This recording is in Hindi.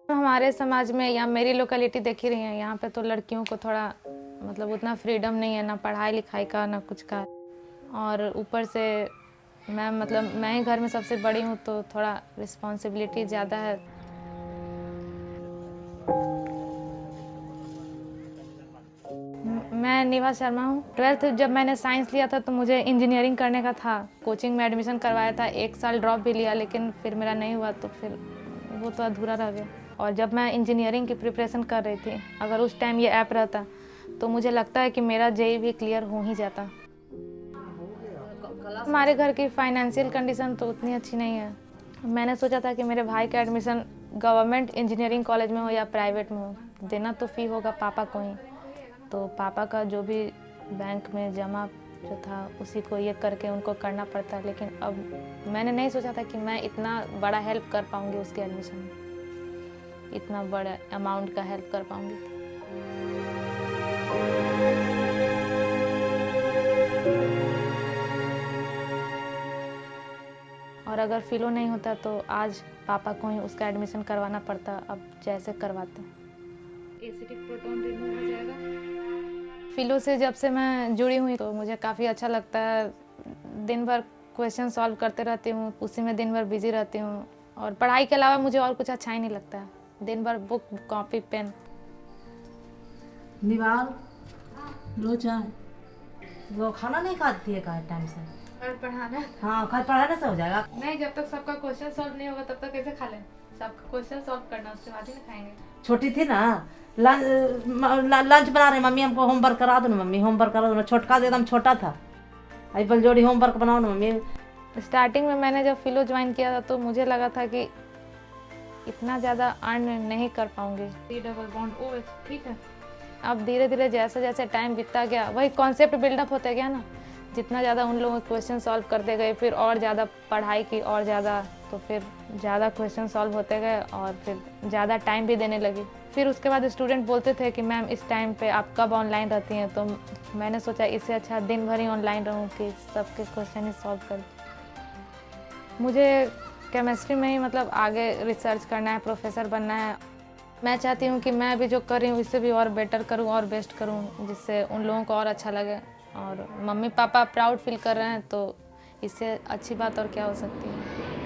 हमारे समाज में या मेरी लोकेलिटी देख ही रही है, यहाँ पे तो लड़कियों को थोड़ा मतलब उतना फ्रीडम नहीं है, ना पढ़ाई लिखाई का ना कुछ का। और ऊपर से मैं ही घर में सबसे बड़ी हूँ, तो थोड़ा रिस्पॉन्सिबिलिटी ज़्यादा है। मैं निभा शर्मा हूँ। 12th जब मैंने साइंस लिया था तो मुझे इंजीनियरिंग करने का था। कोचिंग में एडमिशन करवाया था, 1 साल ड्रॉप भी लिया, लेकिन फिर मेरा नहीं हुआ तो फिर वो तो अधूरा रह गया। और जब मैं इंजीनियरिंग की प्रिपरेशन कर रही थी, अगर उस टाइम ये ऐप रहता तो मुझे लगता है कि मेरा जेईई भी क्लियर हो ही जाता। हमारे घर की फाइनेंशियल कंडीशन तो उतनी अच्छी नहीं है। मैंने सोचा था कि मेरे भाई का एडमिशन गवर्नमेंट इंजीनियरिंग कॉलेज में हो या प्राइवेट में हो, देना तो फ़ी होगा पापा को ही। तो पापा का जो भी बैंक में जमा जो था उसी को ये करके उनको करना पड़ता है। लेकिन अब मैंने नहीं सोचा था कि मैं इतना बड़ा हेल्प कर पाऊँगी उसके एडमिशन में, इतना बड़ा अमाउंट का हेल्प कर पाऊँगी। और अगर फ़िलो नहीं होता तो आज पापा को ही उसका एडमिशन करवाना पड़ता, अब जैसे करवाते। एसिडिक प्रोटॉन रिमूव हो जाएगा। फ़िलो से जब से मैं जुड़ी हुई तो मुझे काफ़ी अच्छा लगता है। दिन भर क्वेश्चन सॉल्व करते रहती हूँ, उसी में दिन भर बिजी रहती हूँ। और पढ़ाई के अलावा मुझे और कुछ अच्छा ही नहीं लगता है। दिन भर बुक, कॉपी, पेन। निवाल लो चाय। वो खाना नहीं खाती है का टाइम से? और पढ़ाना? हाँ, खाली पढ़ाने से हो जाएगा? नहीं, जब तक सबका क्वेश्चन सॉल्व नहीं होगा तब तक कैसे खा लें? सबका क्वेश्चन सॉल्व करना, उसके बाद ही ना खाएंगे। छोटी थी ना, लंच बना रहे मम्मी, हमको होमवर्क करा दो ना मम्मी, होमवर्क करा दो ना। छोटका एकदम छोटा था, अभी बलजोड़ी होमवर्क बनाओ ना मम्मी। स्टार्टिंग में मैंने जब फ़िलो ज्वाइन किया था तो मुझे लगा था कि इतना ज़्यादा अर्न नहीं कर पाऊँगी। C++OH ठीक है। अब धीरे धीरे जैसे जैसे टाइम बीतता गया, वही कॉन्सेप्ट बिल्डअप होते गया ना। जितना ज़्यादा उन लोगों के क्वेश्चन सॉल्व करते गए, फिर और ज़्यादा पढ़ाई की और ज़्यादा, तो फिर ज़्यादा क्वेश्चन सॉल्व होते गए और फिर ज़्यादा टाइम भी देने लगी। फिर उसके बाद स्टूडेंट बोलते थे कि मैम इस टाइम पे आप कब ऑनलाइन रहती हैं, तो मैंने सोचा इससे अच्छा दिन भर ही ऑनलाइन रहूँ कि सबके क्वेश्चन ही सॉल्व कर। मुझे केमिस्ट्री में ही मतलब आगे रिसर्च करना है, प्रोफेसर बनना है। मैं चाहती हूँ कि मैं अभी जो कर रही हूँ इससे भी और बेटर करूँ और बेस्ट करूँ, जिससे उन लोगों को और अच्छा लगे और मम्मी पापा प्राउड फील कर रहे हैं, तो इससे अच्छी बात और क्या हो सकती है।